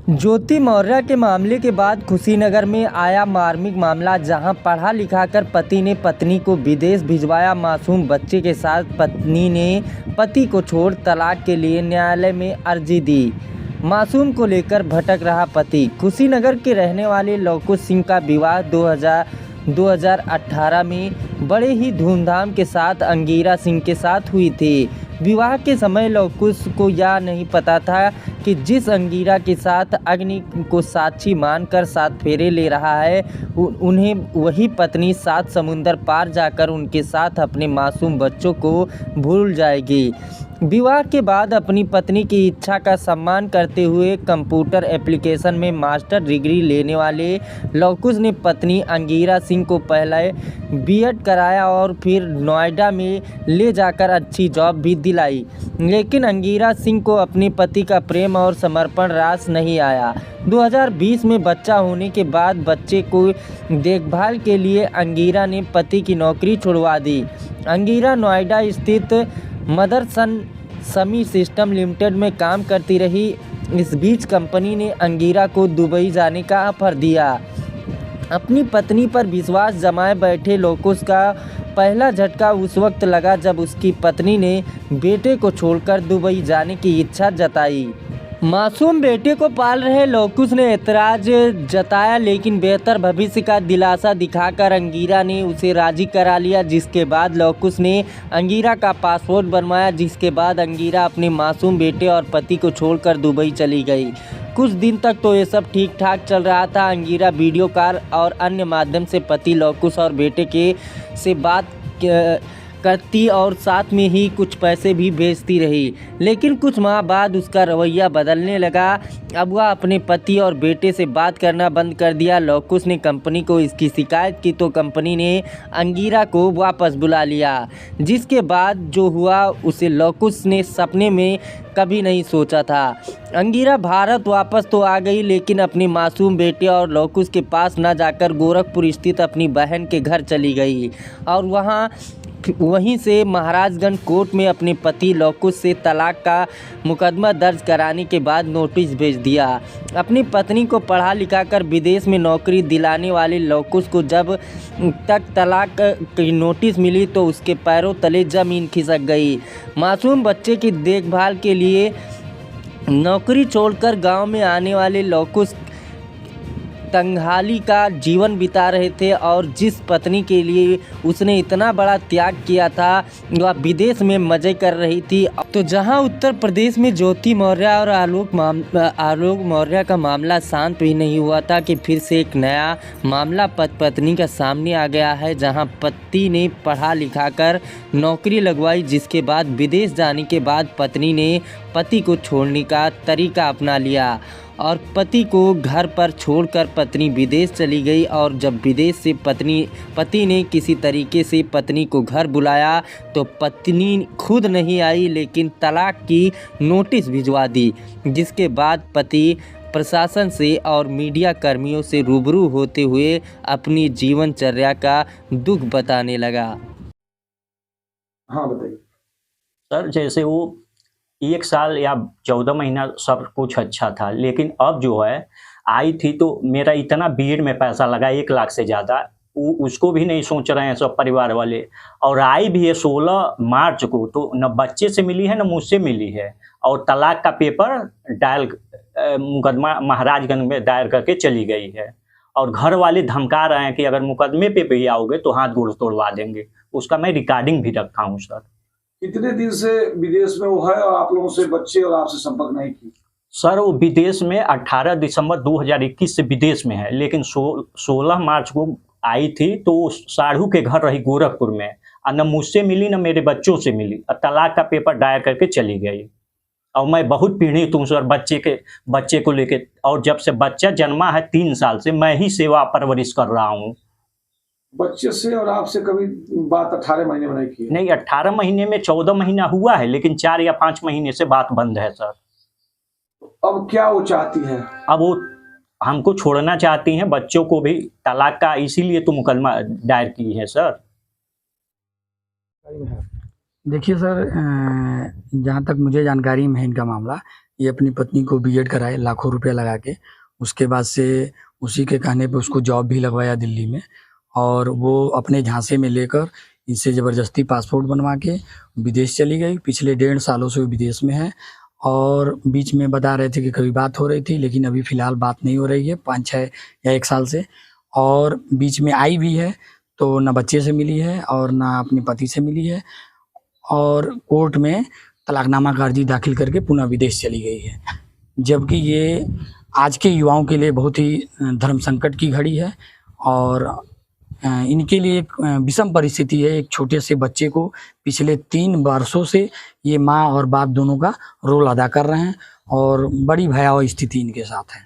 ज्योति मौर्य के मामले के बाद कुशीनगर में आया मार्मिक मामला, जहां पढ़ा लिखाकर पति ने पत्नी को विदेश भिजवाया। मासूम बच्चे के साथ पत्नी ने पति को छोड़ तलाक के लिए न्यायालय में अर्जी दी। मासूम को लेकर भटक रहा पति। कुशीनगर के रहने वाले लवकुश सिंह का विवाह 2018 में बड़े ही धूमधाम के साथ अंगीरा सिंह के साथ हुई थी। विवाह के समय लवकुश को यह नहीं पता था कि जिस अंगीरा के साथ अग्नि को साक्षी मानकर 7 फेरे ले रहा है, उन्हें वही पत्नी 7 समुंदर पार जाकर उनके साथ अपने मासूम बच्चों को भूल जाएगी। विवाह के बाद अपनी पत्नी की इच्छा का सम्मान करते हुए कंप्यूटर एप्लीकेशन में मास्टर डिग्री लेने वाले लवकुश ने पत्नी अंगीरा सिंह को पहले बीएड कराया और फिर नोएडा में ले जाकर अच्छी जॉब भी दिलाई। लेकिन अंगीरा सिंह को अपने पति का प्रेम और समर्पण रास नहीं आया। 2020 में बच्चा होने के बाद बच्चे को देखभाल के लिए अंगीरा ने पति की नौकरी छुड़वा दी। अंगीरा नोएडा स्थित मदरसन समी सिस्टम लिमिटेड में काम करती रही। इस बीच कंपनी ने अंगीरा को दुबई जाने का ऑफर दिया। अपनी पत्नी पर विश्वास जमाए बैठे लवकुश का पहला झटका उस वक्त लगा जब उसकी पत्नी ने बेटे को छोड़कर दुबई जाने की इच्छा जताई। मासूम बेटे को पाल रहे लवकुश ने ऐतराज जताया, लेकिन बेहतर भविष्य का दिलासा दिखाकर अंगीरा ने उसे राजी करा लिया। जिसके बाद लवकुश ने अंगीरा का पासपोर्ट बनवाया, जिसके बाद अंगीरा अपने मासूम बेटे और पति को छोड़कर दुबई चली गई। कुछ दिन तक तो ये सब ठीक ठाक चल रहा था। अंगीरा वीडियो कॉल और अन्य माध्यम से पति लवकुश और बेटे से बात करती और साथ में ही कुछ पैसे भी भेजती रही। लेकिन कुछ माह बाद उसका रवैया बदलने लगा। अब वह अपने पति और बेटे से बात करना बंद कर दिया। लवकुश ने कंपनी को इसकी शिकायत की तो कंपनी ने अंगीरा को वापस बुला लिया। जिसके बाद जो हुआ उसे लवकुश ने सपने में कभी नहीं सोचा था। अंगीरा भारत वापस तो आ गई, लेकिन अपने मासूम बेटे और लवकुश के पास न जाकर गोरखपुर स्थित अपनी बहन के घर चली गई और वहीं से महाराजगंज कोर्ट में अपने पति लवकुश से तलाक का मुकदमा दर्ज कराने के बाद नोटिस भेज दिया। अपनी पत्नी को पढ़ा लिखा कर विदेश में नौकरी दिलाने वाले लवकुश को जब तक तलाक की नोटिस मिली तो उसके पैरों तले ज़मीन खिसक गई। मासूम बच्चे की देखभाल के लिए नौकरी छोड़कर गांव में आने वाले लवकुश तंगहाली का जीवन बिता रहे थे और जिस पत्नी के लिए उसने इतना बड़ा त्याग किया था वह विदेश में मज़े कर रही थी। तो जहां उत्तर प्रदेश में ज्योति मौर्य और आलोक मौर्य का मामला शांत भी नहीं हुआ था कि फिर से एक नया मामला पत्नी का सामने आ गया है, जहां पति ने पढ़ा लिखा कर नौकरी लगवाई, जिसके बाद विदेश जाने के बाद पत्नी ने पति को छोड़ने का तरीका अपना लिया और पति को घर पर छोड़कर पत्नी विदेश चली गई। और जब विदेश से पति ने किसी तरीके से पत्नी को घर बुलाया तो पत्नी खुद नहीं आई, लेकिन तलाक की नोटिस भिजवा दी। जिसके बाद पति प्रशासन से और मीडिया कर्मियों से रूबरू होते हुए अपनी जीवनचर्या का दुख बताने लगा। हाँ बताइए सर। जैसे वो 1 साल या 14 महीना सब कुछ अच्छा था, लेकिन अब जो है आई थी तो मेरा इतना बीएड में पैसा लगा 1 लाख से ज़्यादा, उसको भी नहीं सोच रहे हैं सब परिवार वाले। और आई भी है 16 मार्च को, तो न बच्चे से मिली है न मुझसे मिली है। और तलाक का पेपर मुकदमा महाराजगंज में दायर करके चली गई है। और घर वाले धमका रहे हैं कि अगर मुकदमे पे भी आओगे तो हाथ गोड़ तोड़वा देंगे। उसका मैं रिकॉर्डिंग भी रखा हूँ सर। कितने दिन से विदेश में वो है और आप लोगों से बच्चे और आपसे संपर्क नहीं की? सर वो विदेश में 18 दिसंबर 2021 से विदेश में है, लेकिन 16 मार्च को आई थी तो साढ़ू के घर रही गोरखपुर में, और न मुझसे मिली न मेरे बच्चों से मिली। और तलाक का पेपर दायर करके चली गई। और मैं बहुत पीड़ित हूँ सर बच्चे को लेके। और जब से बच्चा जन्मा है 3 साल से मैं ही सेवा परवरिश कर रहा हूँ। बच्चे से और आपसे कभी बात 18 महीने में नहीं की? नहीं, 18 महीने में 14 महीना हुआ है, लेकिन 4 या 5 महीने से बात बंद है सर। अब क्या वो चाहती है? अब वो हमको छोड़ना चाहती हैं, बच्चों को भी तलाक का, इसीलिए तो मुकदमा दायर की है सर। देखिए सर, जहाँ तक मुझे जानकारी में है इनका मामला, ये अपनी पत्नी को बीएड कराए लाखों रुपया लगा के। उसके बाद से उसी के कहने पे उसको जॉब भी लगवाया दिल्ली में, और वो अपने झांसे में लेकर इनसे ज़बरदस्ती पासपोर्ट बनवा के विदेश चली गई। पिछले 1.5 सालों से वो विदेश में है, और बीच में बता रहे थे कि कभी बात हो रही थी, लेकिन अभी फ़िलहाल बात नहीं हो रही है 5-6 या 1 साल से। और बीच में आई भी है तो ना बच्चे से मिली है और ना अपने पति से मिली है, और कोर्ट में तलाकनामा का अर्जी दाखिल करके पुनः विदेश चली गई है। जबकि ये आज के युवाओं के लिए बहुत ही धर्म संकट की घड़ी है, और इनके लिए एक विषम परिस्थिति है। एक छोटे से बच्चे को पिछले 3 वर्षों से ये माँ और बाप दोनों का रोल अदा कर रहे हैं, और बड़ी भयावह स्थिति इनके साथ है।